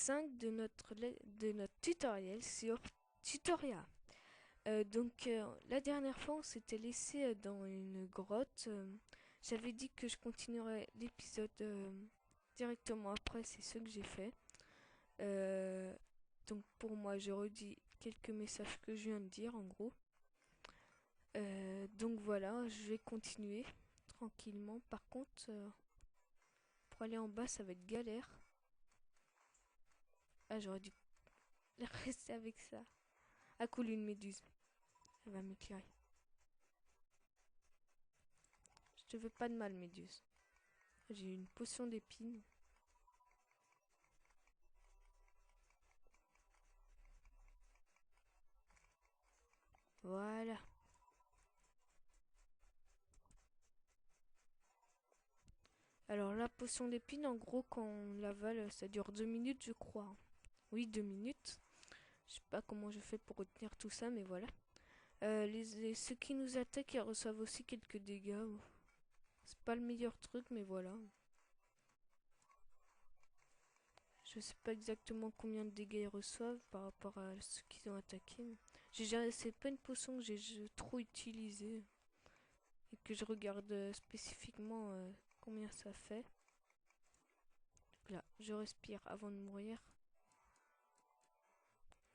5 de notre tutoriel sur Tutoria. La dernière fois, on s'était laissé dans une grotte. J'avais dit que je continuerais l'épisode directement après, c'est ce que j'ai fait. Donc pour moi, je redis quelques messages que je viens de dire en gros. Donc voilà, je vais continuer tranquillement. Par contre, pour aller en bas, ça va être galère. Ah, j'aurais dû rester avec ça. Ah cool, une méduse. Elle va m'éclairer. Je te veux pas de mal, méduse. J'ai une potion d'épines. Voilà. Alors la potion d'épines, en gros, quand on l'avale, ça dure 2 minutes, je crois. Oui, 2 minutes. Je sais pas comment je fais pour retenir tout ça, mais voilà. Ceux qui nous attaquent, ils reçoivent aussi quelques dégâts. C'est pas le meilleur truc, mais voilà. Je sais pas exactement combien de dégâts ils reçoivent par rapport à ceux qui ont attaqué. C'est pas une potion que j'ai trop utilisée et que je regarde spécifiquement combien ça fait. Donc là, je respire avant de mourir.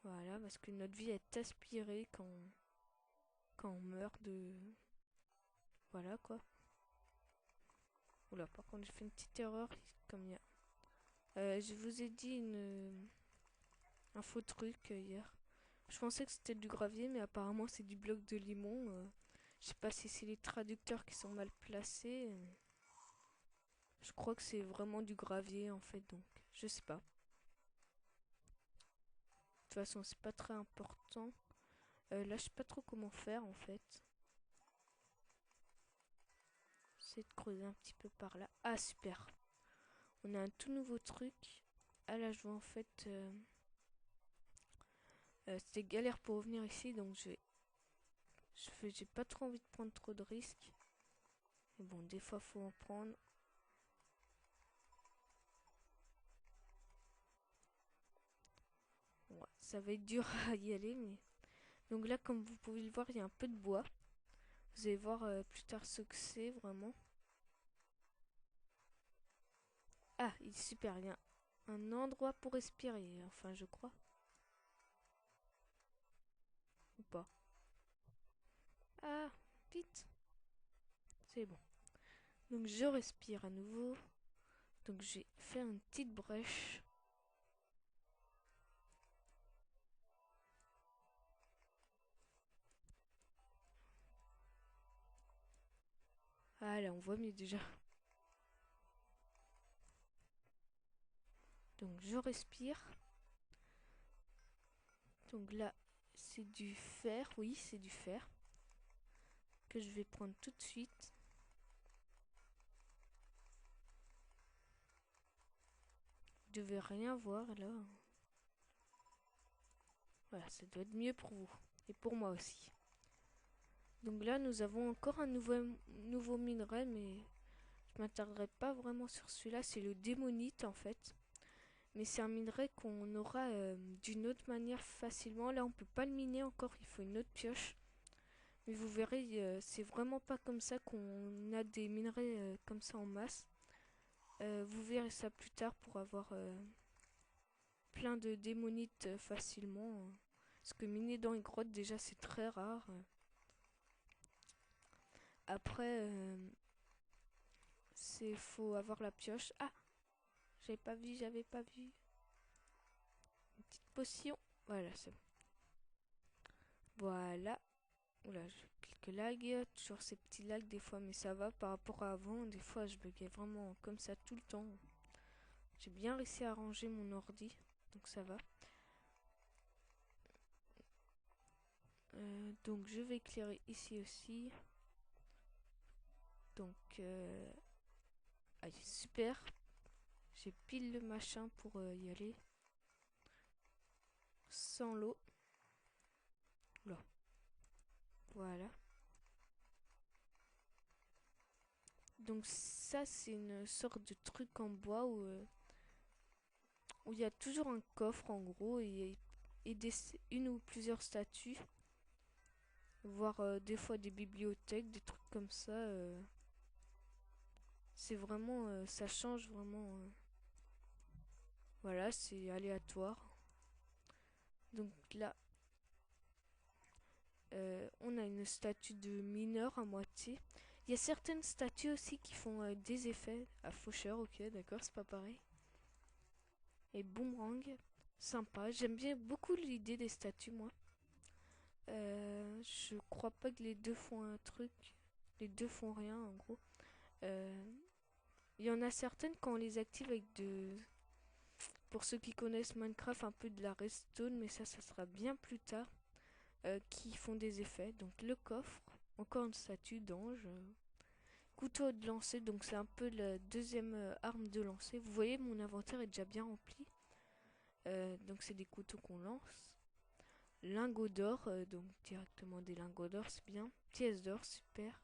Voilà, parce que notre vie est aspirée quand on meurt de... Voilà quoi. Oula, par contre j'ai fait une petite erreur comme il y a... je vous ai dit un faux truc hier. Je pensais que c'était du gravier, mais apparemment c'est du bloc de limon. Je sais pas si c'est les traducteurs qui sont mal placés. Je crois que c'est vraiment du gravier en fait, donc je sais pas. De toute façon, c'est pas très important. Là, je sais pas trop comment faire en fait. J'essaie de creuser un petit peu par là. Ah, super. On a un tout nouveau truc. Ah là, je vois en fait... c'était galère pour revenir ici, donc j'ai pas trop envie de prendre trop de risques. Mais bon, des fois, faut en prendre. Ouais, ça va être dur à y aller, mais... Donc là, comme vous pouvez le voir, il y a un peu de bois. Vous allez voir plus tard ce que c'est, vraiment. Ah, il est super, il y a un endroit pour respirer, enfin, je crois. Ou pas. Ah, vite. C'est bon. Donc je respire à nouveau. Donc j'ai fait une petite brèche. Ah là, on voit mieux déjà. Donc je respire. Donc là, c'est du fer. Oui, c'est du fer. Que je vais prendre tout de suite. Je devais rien voir là. Voilà, ça doit être mieux pour vous. Et pour moi aussi. Donc là, nous avons encore un nouveau minerai, mais je m'attarderai pas vraiment sur celui-là. C'est le démonite en fait. Mais c'est un minerai qu'on aura d'une autre manière facilement. Là, on peut pas le miner encore, il faut une autre pioche. Mais vous verrez, c'est vraiment pas comme ça qu'on a des minerais comme ça en masse. Vous verrez ça plus tard pour avoir plein de démonites facilement. Parce que miner dans une grotte, déjà, c'est très rare. Après, c'est faut avoir la pioche. Ah, j'avais pas vu. Une petite potion. Voilà, c'est bon. Voilà. Oula, j'ai quelques lags. Toujours ces petits lags des fois, mais ça va par rapport à avant. Des fois, je buguais vraiment comme ça tout le temps. J'ai bien réussi à ranger mon ordi, donc ça va. Donc je vais éclairer ici aussi. Donc, allez, super. J'ai pile le machin pour y aller. Sans l'eau. Là. Voilà. Donc ça, c'est une sorte de truc en bois où où il y a toujours un coffre en gros et une ou plusieurs statues, voire des fois des bibliothèques, des trucs comme ça. C'est vraiment, ça change vraiment. Voilà, c'est aléatoire. Donc là, on a une statue de mineur à moitié. Il y a certaines statues aussi qui font des effets à faucheur, ok, d'accord, c'est pas pareil. Et boomerang, sympa. J'aime bien beaucoup l'idée des statues, moi. Je crois pas que les deux font un truc. Les deux font rien, en gros. Euh, Il y en a certaines quand on les active avec de... Pour ceux qui connaissent Minecraft, un peu de la redstone, mais ça sera bien plus tard. Qui font des effets. Donc le coffre, encore une statue d'ange. Couteau de lancer, donc c'est un peu la deuxième arme de lancer. Vous voyez, mon inventaire est déjà bien rempli. Donc c'est des couteaux qu'on lance. Lingots d'or, donc directement des lingots d'or, c'est bien. Pièces d'or, super.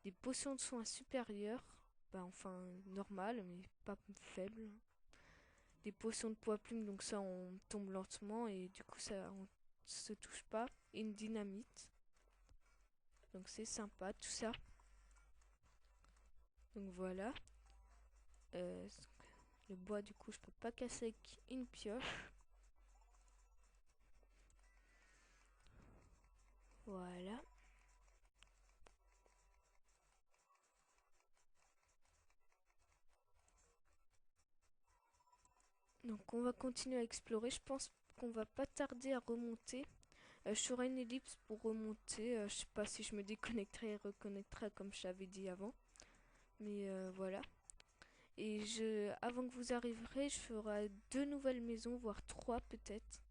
Des potions de soins supérieures, bah enfin normales, mais pas faibles. Des potions de poids plume, donc ça on tombe lentement et du coup ça on se touche pas. Et une dynamite, donc c'est sympa tout ça. Donc voilà. Euh, le bois du coup je peux pas casser avec une pioche. Voilà. Donc on va continuer à explorer. Je pense qu'on va pas tarder à remonter. Je ferai une ellipse pour remonter. Je sais pas si je me déconnecterai et reconnecterai comme je l'avais dit avant. Mais voilà. Et avant que vous arriverez, je ferai 2 nouvelles maisons, voire 3 peut-être,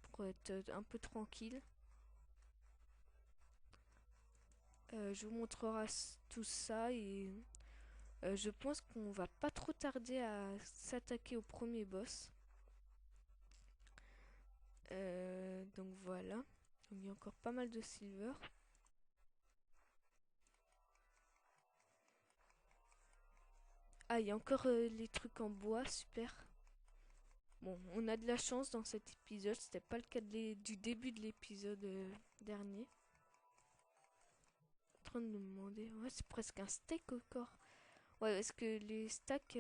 pour être un peu tranquille. Je vous montrerai tout ça et je pense qu'on va pas trop tarder à s'attaquer au premier boss. Donc voilà. Donc, il y a encore pas mal de silver. Ah, il y a encore les trucs en bois, super. Bon, on a de la chance dans cet épisode, c'était pas le cas du début de l'épisode dernier. En train de me demander, ouais, c'est presque un steak encore. Ouais, est-ce que les stacks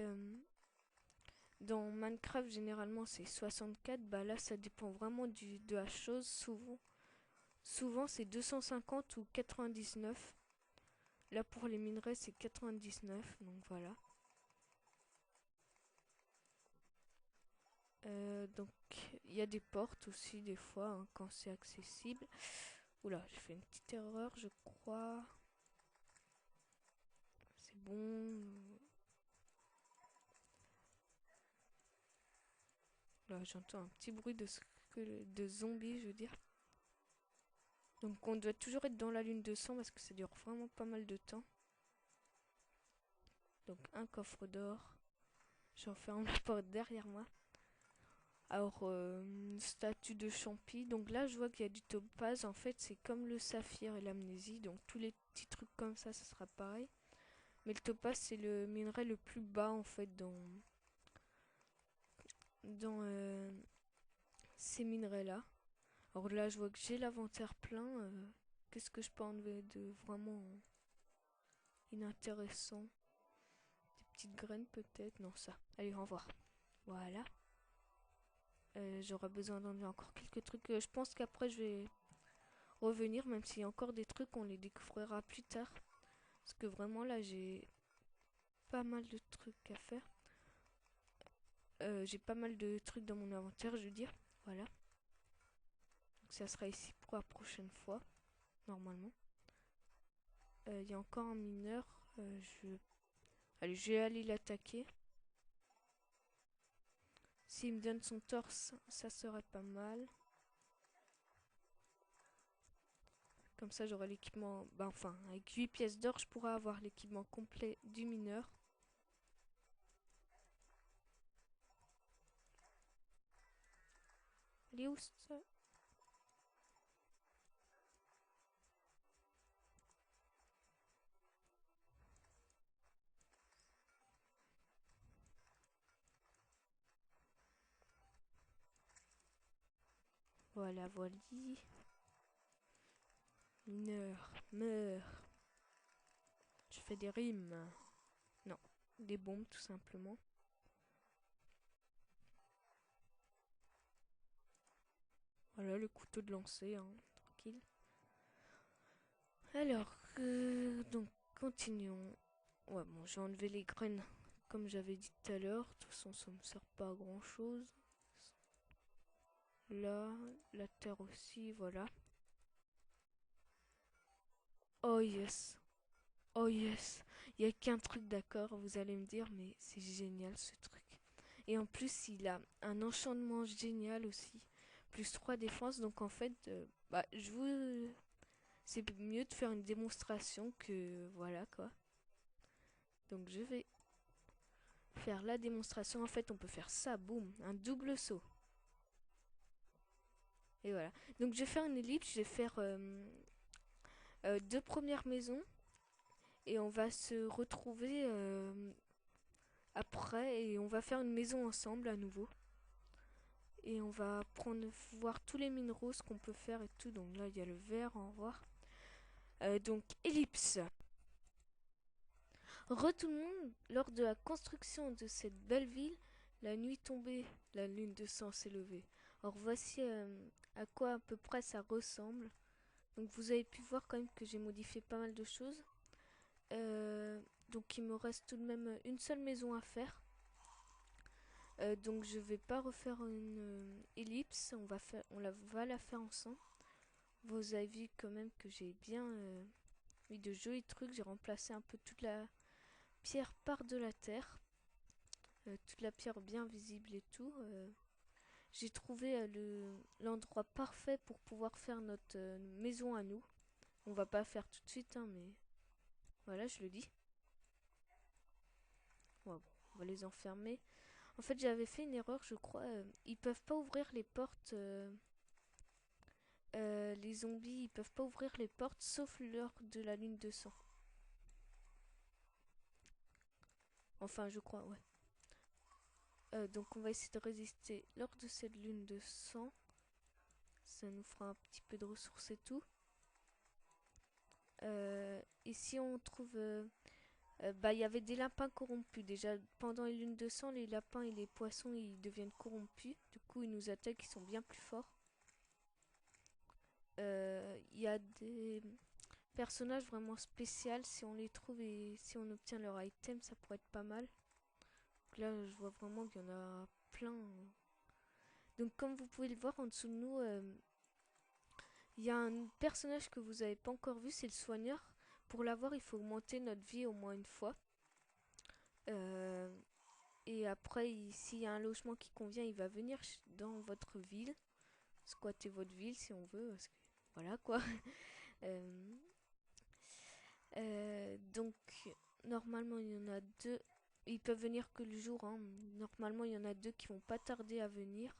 dans Minecraft généralement c'est 64, bah là ça dépend vraiment de la chose. Souvent c'est 250 ou 99. Là pour les minerais c'est 99, donc voilà. Donc il y a des portes aussi des fois hein, quand c'est accessible. Oula, j'ai fait une petite erreur je crois. C'est bon. Là j'entends un petit bruit de zombies je veux dire. Donc on doit toujours être dans la lune de sang parce que ça dure vraiment pas mal de temps. Donc un coffre d'or. J'enferme la porte derrière moi. Alors, une statue de champi. Donc là, je vois qu'il y a du topaz. En fait, c'est comme le saphir et l'amnésie. Donc tous les petits trucs comme ça sera pareil. Mais le topaz, c'est le minerai le plus bas, en fait, dans ces minerais-là. Alors là, je vois que j'ai l'inventaire plein. Qu'est-ce que je peux enlever de vraiment inintéressant? Des petites graines, peut-être? Non, ça. Allez, au revoir. Voilà. J'aurai besoin d'enlever encore quelques trucs. Je pense qu'après, je vais revenir, même s'il y a encore des trucs, on les découvrira plus tard. Parce que vraiment là, j'ai pas mal de trucs à faire. J'ai pas mal de trucs dans mon inventaire, je veux dire. Voilà. Donc ça sera ici pour la prochaine fois, normalement. Il y a encore un mineur. Allez, je vais aller l'attaquer. S'il me donne son torse, ça serait pas mal. Comme ça, j'aurai l'équipement... Bah, enfin, avec 8 pièces d'or, je pourrai avoir l'équipement complet du mineur. Il est où ça? Voilà, voilà. Mineur, meurs. Je fais des rimes. Non, des bombes tout simplement. Voilà le couteau de lancer, hein, tranquille. Alors, donc continuons. Ouais, bon, j'ai enlevé les graines comme j'avais dit tout à l'heure. De toute façon, ça me sert pas à grand chose. Là, la terre aussi, voilà. Oh yes, oh yes. Il y a qu'un truc d'accord, vous allez me dire, mais c'est génial ce truc. Et en plus, il a un enchantement génial aussi. Plus 3 défenses, donc en fait, bah, c'est mieux de faire une démonstration que voilà quoi. Donc je vais faire la démonstration. En fait, on peut faire ça, boum, un double saut. Et voilà. Donc je vais faire une ellipse, je vais faire 2 premières maisons. Et on va se retrouver après et on va faire une maison ensemble à nouveau. Et on va voir tous les minéraux, ce qu'on peut faire et tout. Donc là, il y a le vert, au revoir. Donc, ellipse. Tout le monde, lors de la construction de cette belle ville, la nuit tombée, la lune de sang s'est levée. Or voici à quoi à peu près ça ressemble. Donc vous avez pu voir quand même que j'ai modifié pas mal de choses. Donc il me reste tout de même une seule maison à faire. Donc je vais pas refaire une ellipse, va la faire ensemble. Vous avez vu quand même que j'ai bien mis de jolis trucs. J'ai remplacé un peu toute la pierre par de la terre. Toute la pierre bien visible et tout. J'ai trouvé l'endroit parfait pour pouvoir faire notre maison à nous. On va pas faire tout de suite, hein, mais voilà, je le dis. Ouais, bon, on va les enfermer. En fait, j'avais fait une erreur, je crois. Ils peuvent pas ouvrir les portes. Les zombies, ils peuvent pas ouvrir les portes sauf lors de la lune de sang. Enfin, je crois, ouais. Donc on va essayer de résister lors de cette lune de sang. Ça nous fera un petit peu de ressources et tout. Ici on trouve... bah il y avait des lapins corrompus. Déjà pendant les lunes de sang, les lapins et les poissons ils deviennent corrompus. Du coup ils nous attaquent, ils sont bien plus forts. Il y a des personnages vraiment spéciaux. Si on les trouve et si on obtient leur item, ça pourrait être pas mal. Donc là je vois vraiment qu'il y en a plein. Donc comme vous pouvez le voir en dessous de nous, il y a un personnage que vous n'avez pas encore vu, c'est le soigneur. Pour l'avoir, il faut augmenter notre vie au moins une fois. Euh, et après, s'il y a un logement qui convient, il va venir dans votre ville. Squatter votre ville si on veut. Parce que, voilà quoi. Euh, donc, normalement, il y en a deux. Ils peuvent venir que le jour. Hein. Normalement, il y en a deux qui vont pas tarder à venir.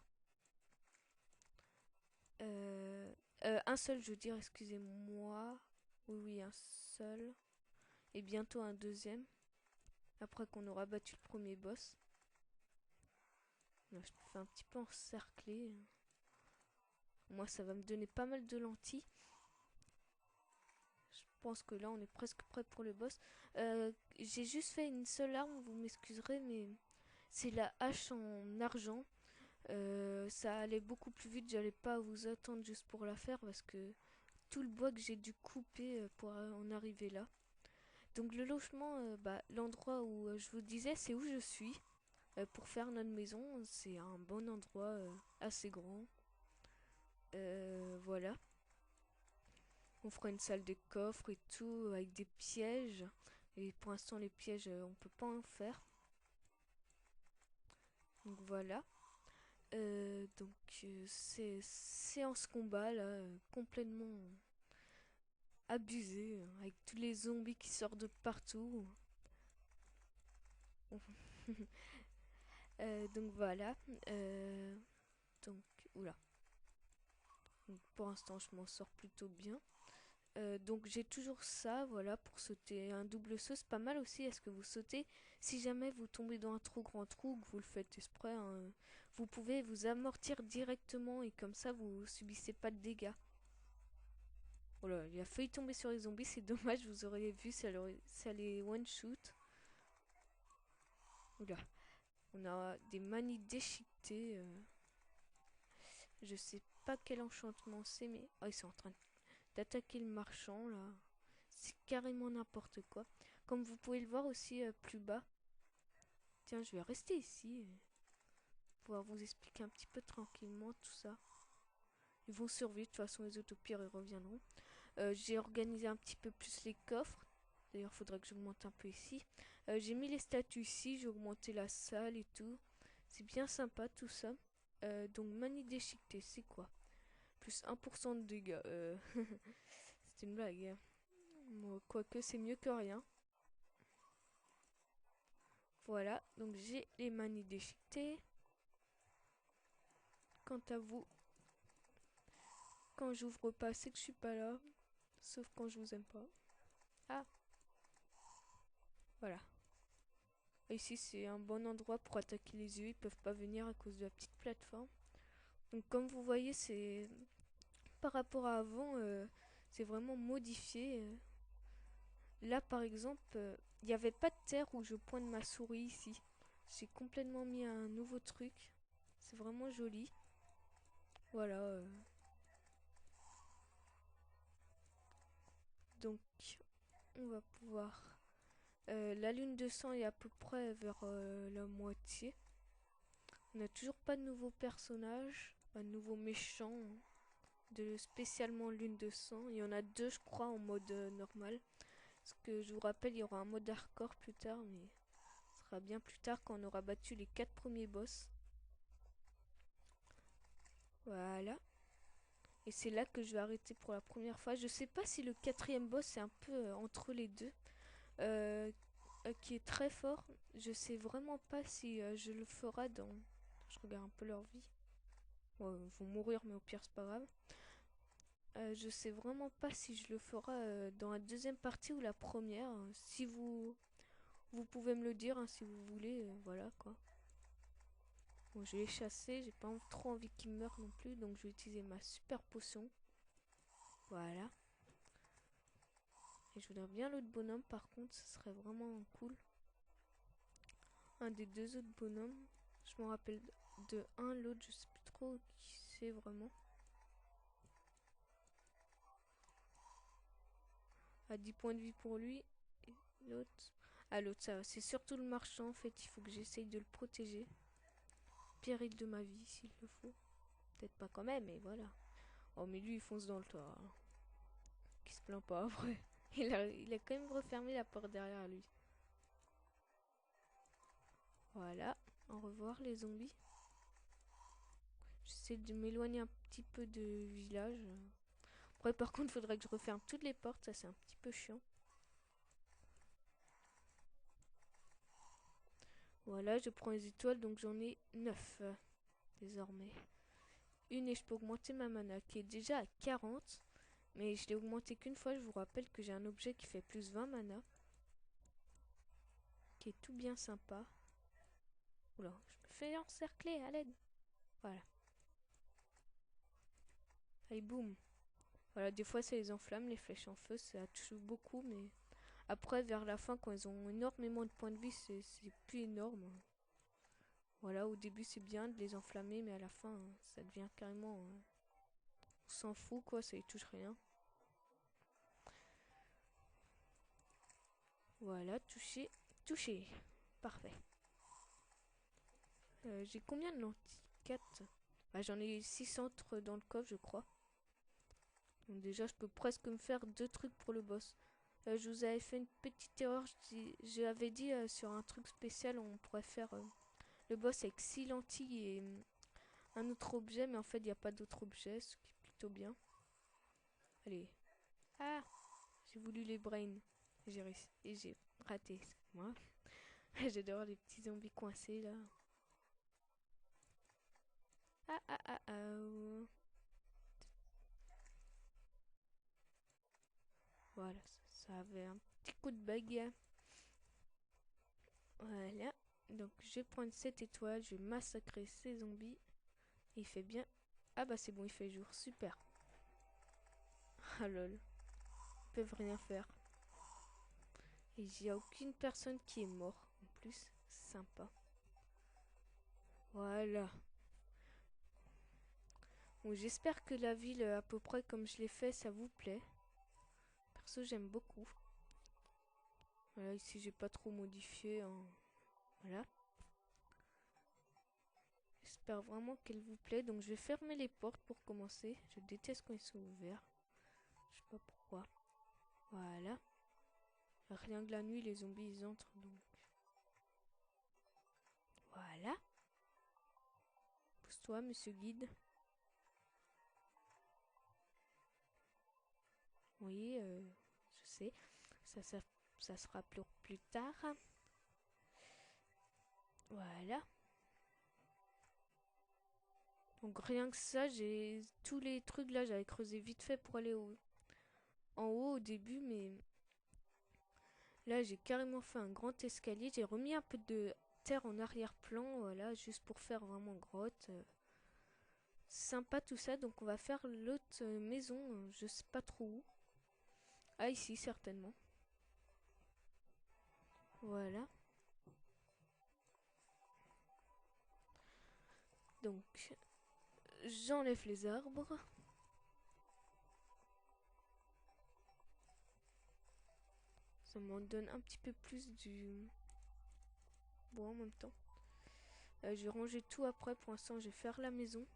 Un seul, je veux dire, excusez-moi. Oui, oui, un seul. Et bientôt un deuxième. Après qu'on aura battu le premier boss. Là, je me fais un petit peu encercler. Moi, ça va me donner pas mal de lentilles. Je pense que là, on est presque prêt pour le boss. J'ai juste fait une seule arme, vous m'excuserez, mais c'est la hache en argent. Ça allait beaucoup plus vite, j'allais pas vous attendre juste pour la faire parce que tout le bois que j'ai dû couper pour en arriver là. Donc le logement, bah, l'endroit où je vous disais, c'est où je suis pour faire notre maison. C'est un bon endroit, assez grand. Voilà. On fera une salle de coffre et tout avec des pièges. Et pour l'instant, les pièges, on peut pas en faire. Donc voilà. C'est séance combat là, complètement abusé, avec tous les zombies qui sortent de partout. Donc voilà. Donc, oula. Donc, pour l'instant, je m'en sors plutôt bien. Donc j'ai toujours ça, voilà, pour sauter. Un double saut, c'est pas mal aussi. Est-ce que vous sautez? Si jamais vous tombez dans un trop grand trou, que vous le faites exprès, hein, vous pouvez vous amortir directement et comme ça vous subissez pas de dégâts. Oh là, il a failli tomber sur les zombies, c'est dommage, vous auriez vu, ça les one-shoot. Oula, on a des manies déchiquetées. Je sais pas quel enchantement c'est, mais... Oh, ils sont en train d'attaquer le marchand, là. C'est carrément n'importe quoi. Comme vous pouvez le voir aussi plus bas. Tiens, je vais rester ici. Pouvoir vous expliquer un petit peu tranquillement tout ça. Ils vont survivre, de toute façon les autopires ils reviendront. J'ai organisé un petit peu plus les coffres. D'ailleurs, il faudrait que j'augmente un peu ici. J'ai mis les statues ici, j'ai augmenté la salle et tout. C'est bien sympa tout ça. Donc, manie déchiquetée, c'est quoi? Plus 1% de dégâts. C'est une blague. Hein. Bon, quoique, c'est mieux que rien. Voilà, donc j'ai les manies déchiquetées. Quant à vous, quand j'ouvre pas, c'est que je suis pas là. Sauf quand je vous aime pas. Ah, voilà. Ici, c'est un bon endroit pour attaquer les yeux. Ils peuvent pas venir à cause de la petite plateforme. Donc, comme vous voyez, c'est par rapport à avant, c'est vraiment modifié. Là, par exemple, il n'y avait pas de terre où je pointe ma souris ici. J'ai complètement mis un nouveau truc. C'est vraiment joli. Voilà. Donc, on va pouvoir... la lune de sang est à peu près vers la moitié. On n'a toujours pas de nouveaux personnages, pas de nouveaux méchants, de spécialement lune de sang. Il y en a deux, je crois, en mode normal. Parce que je vous rappelle, il y aura un mode hardcore plus tard, mais ce sera bien plus tard quand on aura battu les 4 premiers boss. Voilà. Et c'est là que je vais arrêter pour la première fois. Je sais pas si le quatrième boss est un peu entre les deux. Euh, qui est très fort. Je sais vraiment pas si je le ferai dans... Je regarde un peu leur vie. Ouais, ils vont mourir, mais au pire, c'est pas grave. Je sais vraiment pas si je le ferai dans la deuxième partie ou la première. Si vous pouvez me le dire, hein, si vous voulez. Voilà, quoi. Bon, je vais les chasser. J'ai pas trop envie qu'ils meurent non plus. Donc, je vais utiliser ma super potion. Voilà. Et je voudrais bien l'autre bonhomme, par contre. Ce serait vraiment cool. Un des deux autres bonhommes. Je me rappelle de un, l'autre, je sais plus trop qui c'est vraiment. À 10 points de vie pour lui. Et l'autre. Ah, l'autre, ça va. C'est surtout le marchand, en fait. Il faut que j'essaye de le protéger. Péril de ma vie, s'il le faut. Peut-être pas quand même, mais voilà. Oh, mais lui, il fonce dans le toit. Hein. Qui se plaint pas, vrai. Il a quand même refermé la porte derrière lui. Voilà. Au revoir, les zombies. J'essaie de m'éloigner un petit peu de village. Après, par contre, il faudrait que je referme toutes les portes. Ça, c'est un petit peu chiant. Voilà, je prends les étoiles, donc j'en ai 9 désormais. Une et je peux augmenter ma mana qui est déjà à 40. Mais je l'ai augmenté qu'une fois. Je vous rappelle que j'ai un objet qui fait plus 20 mana. Qui est tout bien sympa. Oula, je me fais encercler, à l'aide. Voilà. Allez, boum. Voilà, des fois ça les enflamme, les flèches en feu, ça touche beaucoup, mais après, vers la fin, quand ils ont énormément de points de vie, c'est plus énorme. Voilà, au début c'est bien de les enflammer, mais à la fin, ça devient carrément... on s'en fout, quoi, ça y touche rien. Voilà, touché, touché. Parfait. J'ai combien de lentilles? 4. Bah, j'en ai 6 autres dans le coffre, je crois. Donc déjà, je peux presque me faire 2 trucs pour le boss. Je vous avais fait une petite erreur. Je avais dit sur un truc spécial, on pourrait faire le boss avec 6 lentilles et un autre objet. Mais en fait, il n'y a pas d'autre objet, ce qui est plutôt bien. Allez. Ah, j'ai voulu les brains. J'ai réussi. Et j'ai raté, excuse-moi. J'adore les petits zombies coincés là. Ah ah ah ah. Voilà, ça avait un petit coup de bug. Voilà. Donc je vais prendre cette étoile, je vais massacrer ces zombies. Il fait bien. Ah bah c'est bon, il fait jour, super. Ah lol, ils peuvent rien faire. Et il n'y a aucune personne qui est morte en plus, sympa. Voilà. Bon, j'espère que la ville, à peu près comme je l'ai fait, ça vous plaît. Perso, j'aime beaucoup. Voilà, ici, j'ai pas trop modifié. Hein. Voilà. J'espère vraiment qu'elle vous plaît. Donc, je vais fermer les portes pour commencer. Je déteste quand ils sont ouverts. Je sais pas pourquoi. Voilà. Rien que la nuit, les zombies, ils entrent. Donc, voilà. Pousse-toi, monsieur guide. Oui, je sais. Ça sera plus tard. Voilà. Donc rien que ça, j'ai tous les trucs là, j'avais creusé vite fait pour aller en haut au début, mais là j'ai carrément fait un grand escalier. J'ai remis un peu de terre en arrière-plan, voilà, juste pour faire vraiment grotte. Sympa tout ça, donc on va faire l'autre maison, je sais pas trop où. Ah ici certainement. Voilà. Donc j'enlève les arbres. Ça m'en donne un petit peu plus du bois en même temps. Je vais ranger tout après, pour l'instant je vais faire la maison.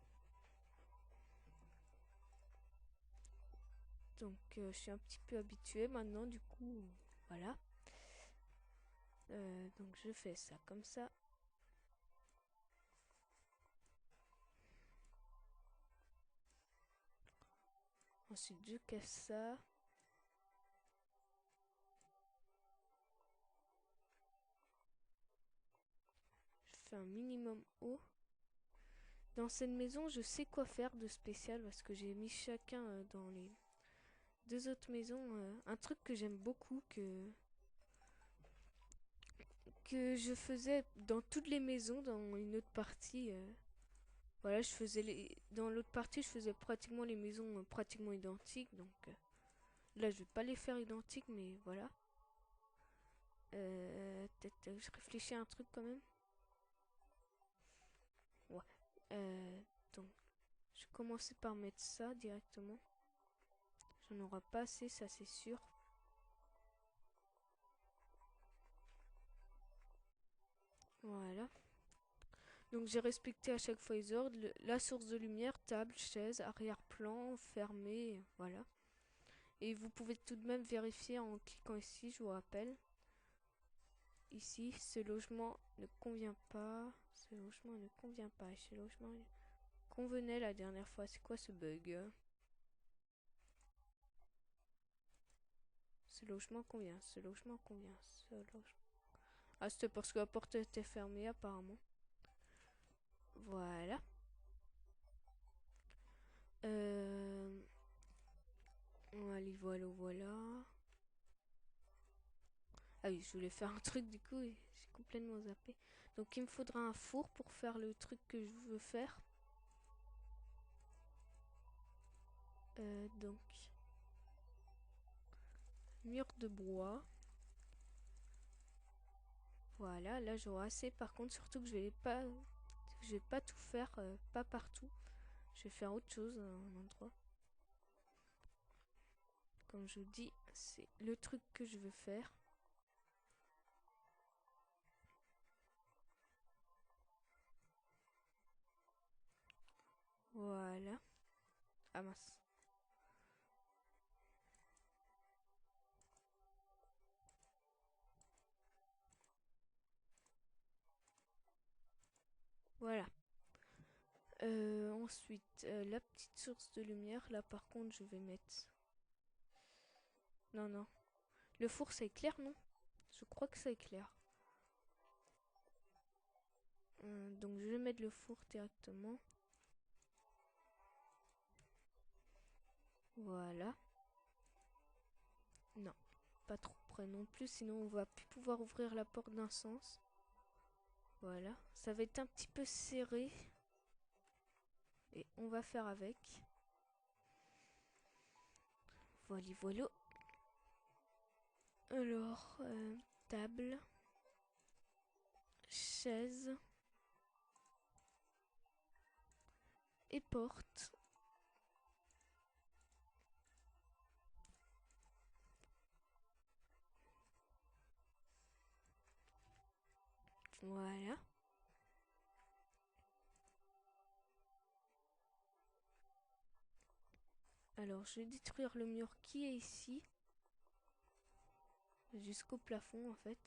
Donc je suis un petit peu habituée maintenant, du coup, voilà. Donc je fais ça comme ça. Ensuite je casse ça. Je fais un minimum haut. Dans cette maison, je sais quoi faire de spécial parce que j'ai mis chacun dans les deux autres maisons. Un truc que j'aime beaucoup, que je faisais dans toutes les maisons dans une autre partie. Voilà, je faisais dans l'autre partie, je faisais pratiquement les maisons pratiquement identiques. Donc là, je vais pas les faire identiques, mais voilà. Peut-être je réfléchis à un truc quand même. Ouais. Donc, je vais commencer par mettre ça directement. J'en aurai pas assez, ça c'est sûr. Voilà. Donc j'ai respecté à chaque fois les ordres. La source de lumière, table, chaise, arrière-plan, fermé, voilà. Et vous pouvez tout de même vérifier en cliquant ici, je vous rappelle. Ici, ce logement ne convient pas. Ce logement ne convient pas. Ce logement convenait la dernière fois. C'est quoi ce bug? Ce logement convient. Ce logement convient. Ce logement... Ah, c'était parce que la porte était fermée apparemment. Voilà. Allez, voilà, voilà. Ah oui, je voulais faire un truc du coup, j'ai complètement zappé. Donc il me faudra un four pour faire le truc que je veux faire. Donc mur de bois. Voilà, là j'aurai assez. Par contre, surtout que je vais pas tout faire, pas partout. Je vais faire autre chose, un endroit. Comme je vous dis, c'est le truc que je veux faire. Voilà. Ah mince. Voilà. Ensuite, la petite source de lumière. Là par contre, je vais mettre... Non, non. Le four, ça éclaire, non? Je crois que ça éclaire. Donc je vais mettre le four directement. Voilà. Non, pas trop près non plus, sinon on va plus pouvoir ouvrir la porte d'un sens. Voilà, ça va être un petit peu serré. Et on va faire avec. Voilà, voilà. Alors, table, chaise et porte. Voilà. Alors, je vais détruire le mur qui est ici. Jusqu'au plafond, en fait.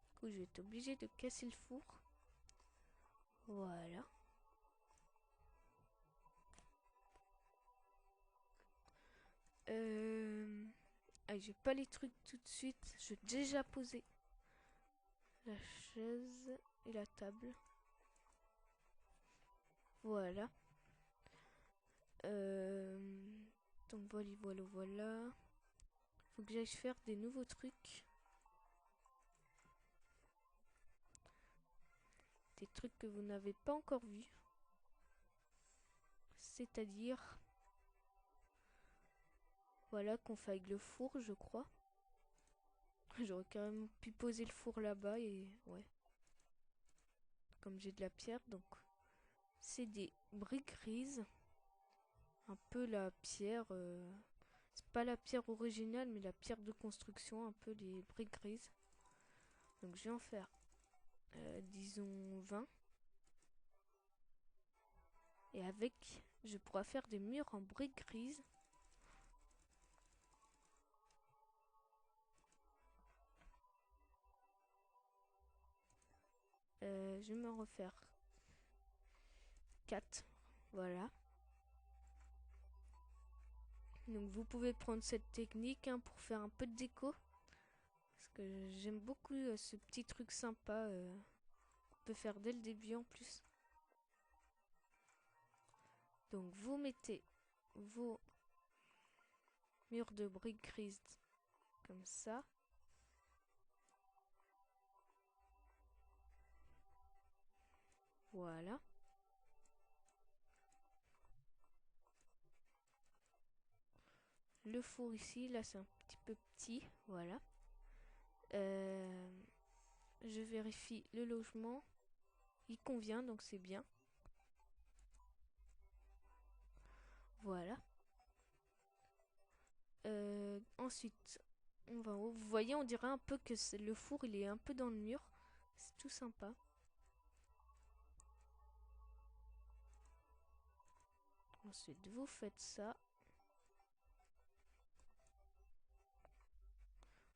Du coup, je vais être obligé de casser le four. Voilà. Ah, j'ai pas les trucs tout de suite. Je vais déjà poser la chaise et la table. Voilà. Donc voilà, voilà, voilà. Faut que j'aille faire des nouveaux trucs. Des trucs que vous n'avez pas encore vus. C'est-à-dire... Voilà, qu'on fait avec le four, je crois. J'aurais carrément pu poser le four là-bas et... Ouais. Comme j'ai de la pierre, donc... C'est des briques grises. Un peu la pierre... C'est pas la pierre originale, mais la pierre de construction. Un peu les briques grises. Donc je vais en faire... disons 20. Et avec... Je pourrais faire des murs en briques grises. Je vais m'en refaire 4. Voilà. Donc vous pouvez prendre cette technique pour faire un peu de déco. Parce que j'aime beaucoup ce petit truc sympa qu'on peut faire dès le début en plus. Donc vous mettez vos murs de briques grises comme ça. Voilà. Le four ici, là c'est un petit peu petit. Voilà. Je vérifie le logement. Il convient, donc c'est bien. Voilà. Ensuite, on va en haut. Vous voyez, on dirait un peu que le four, il est un peu dans le mur. C'est tout sympa. Ensuite, vous faites ça.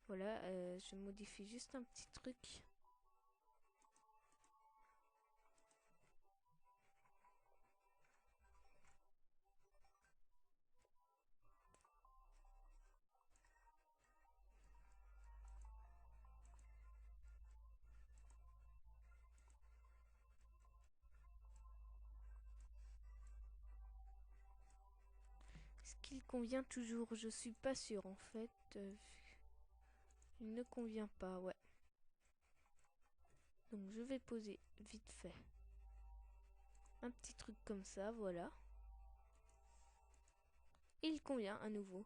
Voilà, je modifie juste un petit truc. Est-ce qu'il convient toujours? Je suis pas sûre en fait. Il ne convient pas, ouais. Donc je vais poser vite fait un petit truc comme ça, voilà. Il convient à nouveau.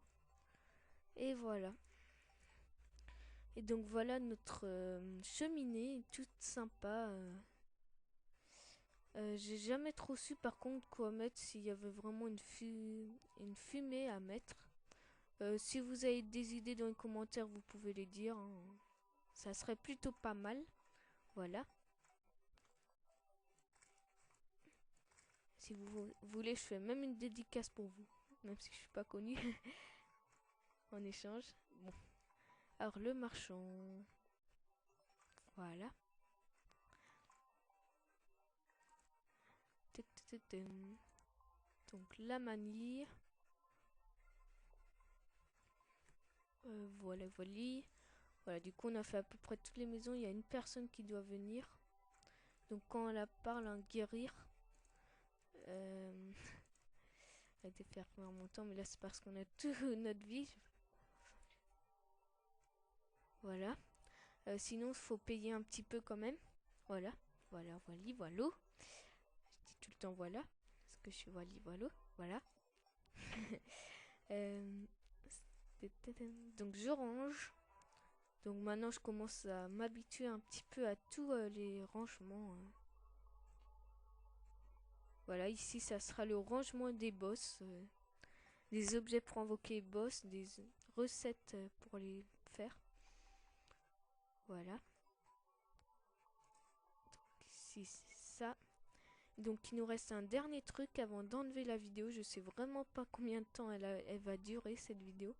Et voilà. Et donc voilà notre cheminée toute sympa. J'ai jamais trop su par contre quoi mettre, s'il y avait vraiment une fumée à mettre. Si vous avez des idées dans les commentaires, vous pouvez les dire, hein. Ça serait plutôt pas mal. Voilà. Si vous voulez, je fais même une dédicace pour vous. Même si je suis pas connue. En échange. Bon. Alors le marchand. Voilà. Donc la manille. Voilà, voilà. Voilà, du coup on a fait à peu près toutes les maisons. Il y a une personne qui doit venir. Donc quand on la parle, un guérir. A été faire en mon temps, mais là c'est parce qu'on a toute notre vie. Voilà. Sinon, il faut payer un petit peu quand même. Voilà. Voilà, voilà, voilà. Je dis tout le temps voilà. Parce que je suis voilà, voilà. Voilà. Euh, donc je range. Donc maintenant je commence à m'habituer un petit peu à tous les rangements. Voilà, ici ça sera le rangement des boss. Des objets pour invoquer boss. Des recettes pour les faire. Voilà. Ici c'est ça. Donc il nous reste un dernier truc avant d'enlever la vidéo. Je sais vraiment pas combien de temps elle va durer cette vidéo.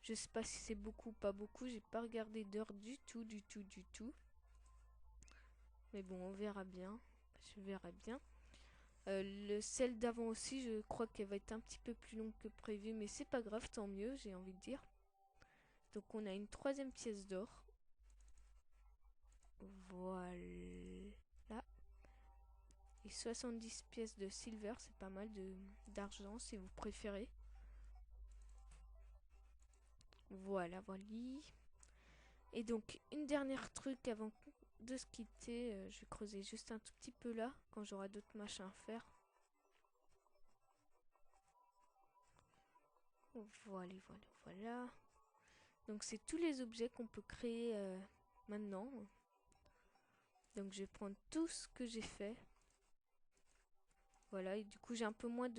Je sais pas si c'est beaucoup ou pas beaucoup. J'ai pas regardé d'heure du tout, du tout, du tout. Mais bon, on verra bien. Je verrai bien. Celle d'avant aussi, je crois qu'elle va être un petit peu plus longue que prévu. Mais c'est pas grave, tant mieux, j'ai envie de dire. Donc on a une troisième pièce d'or. Voilà. Et 70 pièces de silver, c'est pas mal d'argent si vous préférez. Voilà, voilà. Et donc, une dernière truc avant de se quitter. Je vais creuser juste un tout petit peu là, quand j'aurai d'autres machins à faire. Voilà, voilà, voilà. Donc, c'est tous les objets qu'on peut créer maintenant. Donc, je vais prendre tout ce que j'ai fait. Voilà, et du coup, j'ai un peu moins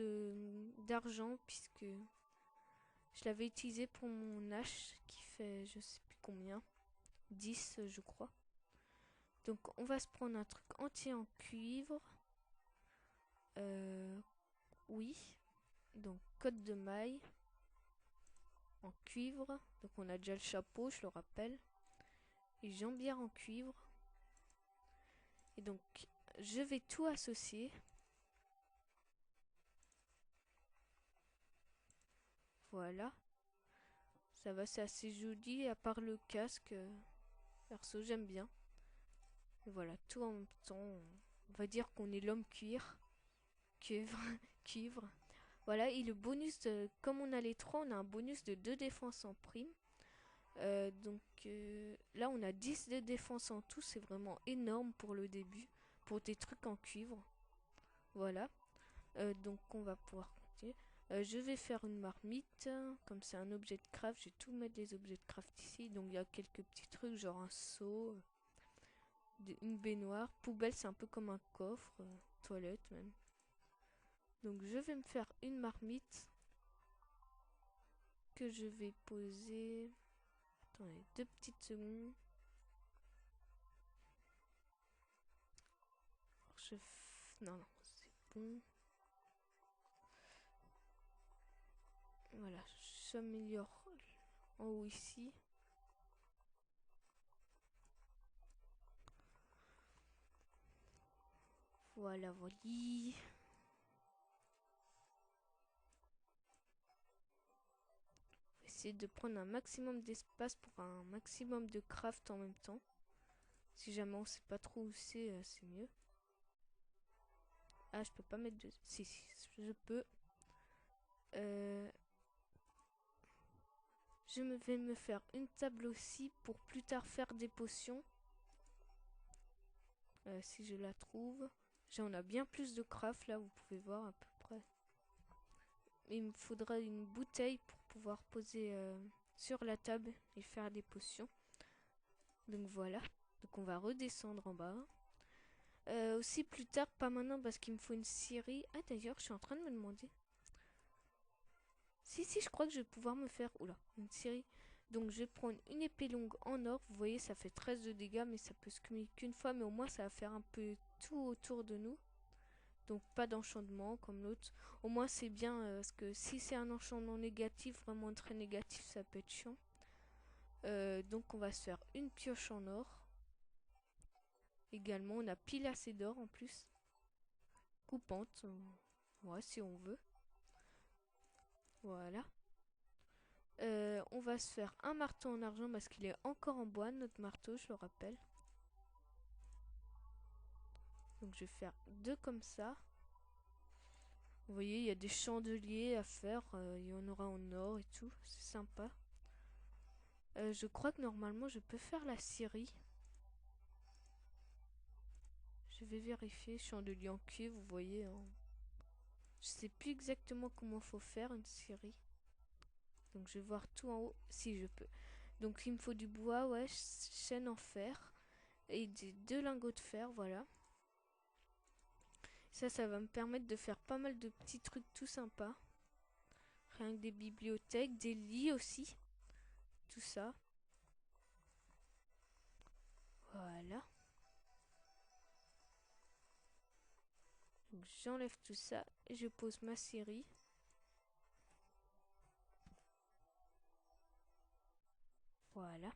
d'argent puisque je l'avais utilisé pour mon hache qui fait je sais plus combien. 10, je crois. Donc, on va se prendre un truc entier en cuivre. Oui. Donc, côte de maille. En cuivre. Donc, on a déjà le chapeau, je le rappelle. Et jambière en cuivre. Et donc, je vais tout associer. Voilà. Ça va, c'est assez joli, à part le casque. Perso, j'aime bien. Et voilà, tout en même temps. On va dire qu'on est l'homme cuir. Cuivre. Cuivre. Voilà, et le bonus, comme on a les 3, on a un bonus de 2 défenses en prime. Donc là, on a 10 de défense en tout. C'est vraiment énorme pour le début. Pour des trucs en cuivre. Voilà. Donc on va pouvoir continuer. Je vais faire une marmite. Comme c'est un objet de craft, je vais tout mettre les objets de craft ici. Donc il y a quelques petits trucs, genre un seau, une baignoire. Poubelle, c'est un peu comme un coffre. Toilette même. Donc je vais me faire une marmite que je vais poser. Attendez, 2 petites secondes. Non, non, c'est bon. Voilà, j'améliore en haut ici. Voilà, voilà. Essayer de prendre un maximum d'espace pour un maximum de craft en même temps. Si jamais on sait pas trop où c'est mieux. Ah, je peux pas mettre de... Si, si, je peux. Je vais me faire une table aussi pour plus tard faire des potions. Si je la trouve. On a bien plus de craft là, vous pouvez voir à peu près. Il me faudra une bouteille pour pouvoir poser sur la table et faire des potions. Donc voilà. Donc on va redescendre en bas. Aussi plus tard, pas maintenant parce qu'il me faut une scierie. Ah d'ailleurs, je suis en train de me demander. Si, si, je crois que je vais pouvoir me faire... Oula, une scierie. Donc je vais prendre une épée longue en or. Vous voyez, ça fait 13 de dégâts, mais ça peut se cumuler qu'une fois. Mais au moins, ça va faire un peu tout autour de nous. Donc pas d'enchantement comme l'autre. Au moins c'est bien parce que si c'est un enchantement négatif, vraiment très négatif, ça peut être chiant. Donc on va se faire une pioche en or. Également on a pile assez d'or en plus. Coupante. Ouais si on veut. Voilà. On va se faire un marteau en argent parce qu'il est encore en bois, notre marteau, je le rappelle. Donc je vais faire 2 comme ça. Vous voyez, il y a des chandeliers à faire. Il y en aura en or et tout. C'est sympa. Je crois que normalement je peux faire la scierie. Je vais vérifier. Chandelier en cuivre, vous voyez. Hein. Je sais plus exactement comment faut faire une scierie. Donc je vais voir tout en haut. Si je peux. Donc il me faut du bois, ouais, chaîne en fer. Et des 2 lingots de fer, voilà. Ça va me permettre de faire pas mal de petits trucs tout sympas. Rien que des bibliothèques, des lits aussi. Tout ça. Voilà. Donc j'enlève tout ça et je pose ma scierie. Voilà.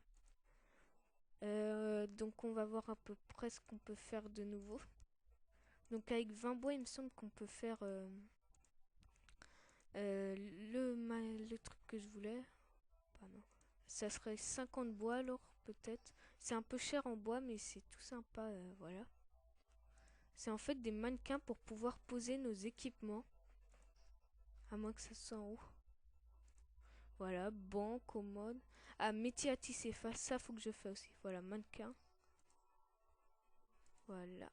Donc on va voir à peu près ce qu'on peut faire de nouveau. Donc avec 20 bois, il me semble qu'on peut faire le truc que je voulais. Pardon. Ça serait 50 bois alors peut-être. C'est un peu cher en bois mais c'est tout sympa, voilà. C'est en fait des mannequins pour pouvoir poser nos équipements. À moins que ça soit en haut. Voilà, banc, commode. Ah, métier à tisser, ça faut que je fasse aussi. Voilà, mannequin. Voilà.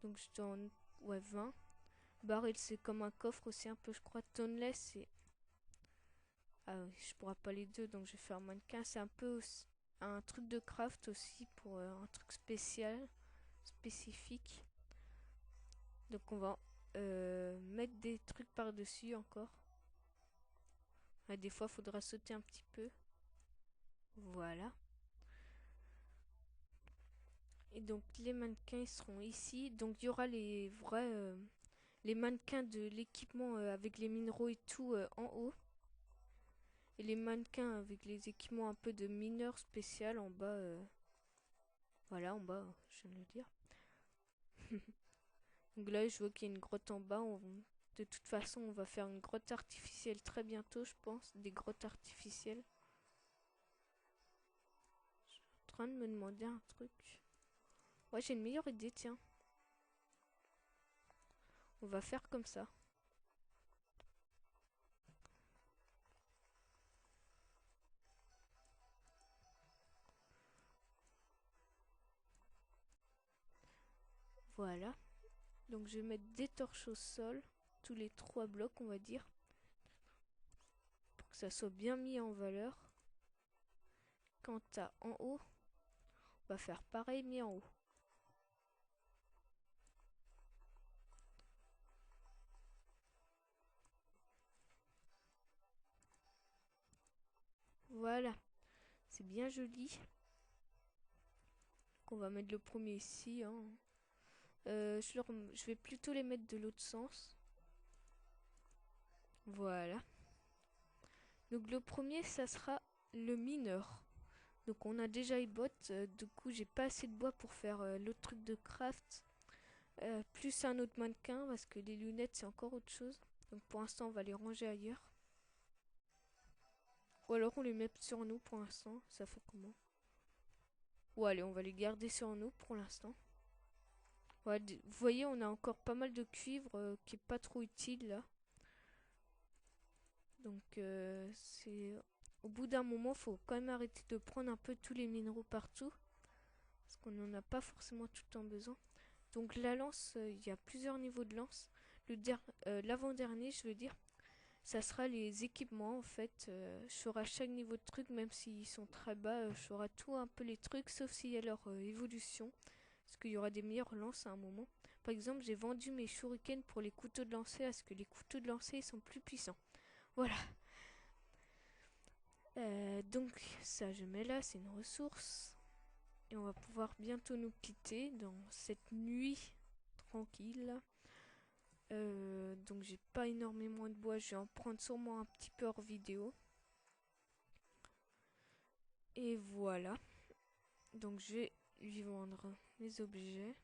Donc je donne, ouais, 20. Barrel, c'est comme un coffre aussi un peu, je crois. Toneless, c'est... Ah oui, je pourrais pas les deux, donc je vais faire mannequin. C'est un peu un truc de craft aussi pour un truc spécial, spécifique. Donc on va mettre des trucs par-dessus encore. Ah, des fois, il faudra sauter un petit peu. Voilà. Et donc les mannequins ils seront ici. Donc il y aura les vrais les mannequins de l'équipement avec les minéraux et tout en haut. Et les mannequins avec les équipements un peu de mineurs spécial en bas. Voilà en bas, je viens de le dire. Donc là je vois qu'il y a une grotte en bas. De toute façon on va faire une grotte artificielle très bientôt je pense. Des grottes artificielles. Je suis en train de me demander un truc. Ouais j'ai une meilleure idée tiens. On va faire comme ça. Voilà. Donc je vais mettre des torches au sol, tous les 3 blocs on va dire, pour que ça soit bien mis en valeur. Quant à en haut, on va faire pareil mais en haut. Voilà, c'est bien joli. Donc on va mettre le premier ici. Hein. Je vais plutôt les mettre de l'autre sens. Voilà. Donc le premier, ça sera le mineur. Donc on a déjà une botte, du coup j'ai pas assez de bois pour faire l'autre truc de craft. Plus un autre mannequin parce que les lunettes c'est encore autre chose. Donc pour l'instant on va les ranger ailleurs. Ou alors on les met sur nous pour l'instant. Ça fait comment? Ou allez on va les garder sur nous pour l'instant. Ouais, vous voyez on a encore pas mal de cuivre qui est pas trop utile là. Donc c'est... Au bout d'un moment faut quand même arrêter de prendre un peu tous les minéraux partout. Parce qu'on n'en a pas forcément tout le temps besoin. Donc la lance, il y a plusieurs niveaux de lance. L'avant-dernier, je veux dire, ça sera les équipements en fait. Je ferai chaque niveau de truc, même s'ils sont très bas, je ferai tout un peu les trucs, sauf s'il y a leur évolution. Parce qu'il y aura des meilleures lances à un moment. Par exemple, j'ai vendu mes shurikens pour les couteaux de lancer, parce que les couteaux de lancer sont plus puissants. Voilà. Donc ça, je mets là, c'est une ressource. Et on va pouvoir bientôt nous quitter dans cette nuit tranquille. Donc j'ai pas énormément de bois, je vais en prendre sûrement un petit peu hors vidéo. Et voilà. Donc je vais lui vendre mes objets.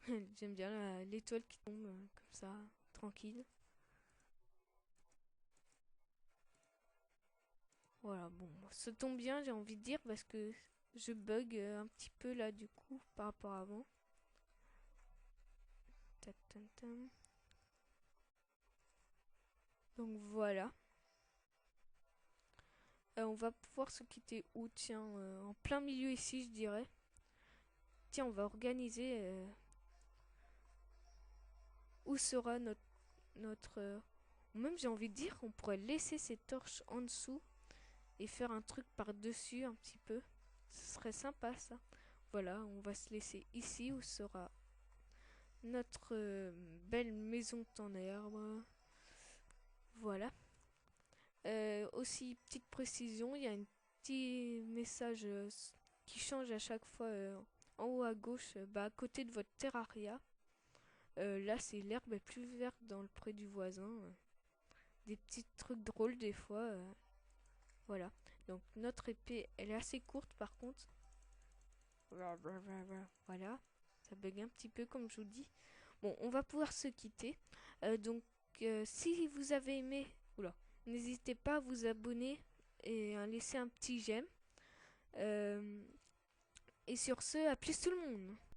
J'aime bien l'étoile qui tombe comme ça, tranquille. Voilà, bon, ça tombe bien, j'ai envie de dire, parce que je bug un petit peu là du coup par rapport à avant. Ta, ta, ta. Donc voilà. On va pouvoir se quitter où? Tiens, en plein milieu ici, je dirais. Tiens, on va organiser où sera notre ou même j'ai envie de dire qu'on pourrait laisser ces torches en dessous et faire un truc par-dessus un petit peu. Ce serait sympa ça. Voilà, on va se laisser ici où sera notre belle maison en herbe. Voilà. Aussi, petite précision, il y a un petit message qui change à chaque fois en haut à gauche, bah, à côté de votre terraria. Là, c'est l'herbe est plus verte dans le pré du voisin. Des petits trucs drôles des fois. Voilà. Donc, notre épée, elle est assez courte par contre. Voilà. Ça bug un petit peu comme je vous dis. Bon, on va pouvoir se quitter. Donc, si vous avez aimé, oula, n'hésitez pas à vous abonner et à laisser un petit j'aime. Et sur ce, à plus tout le monde.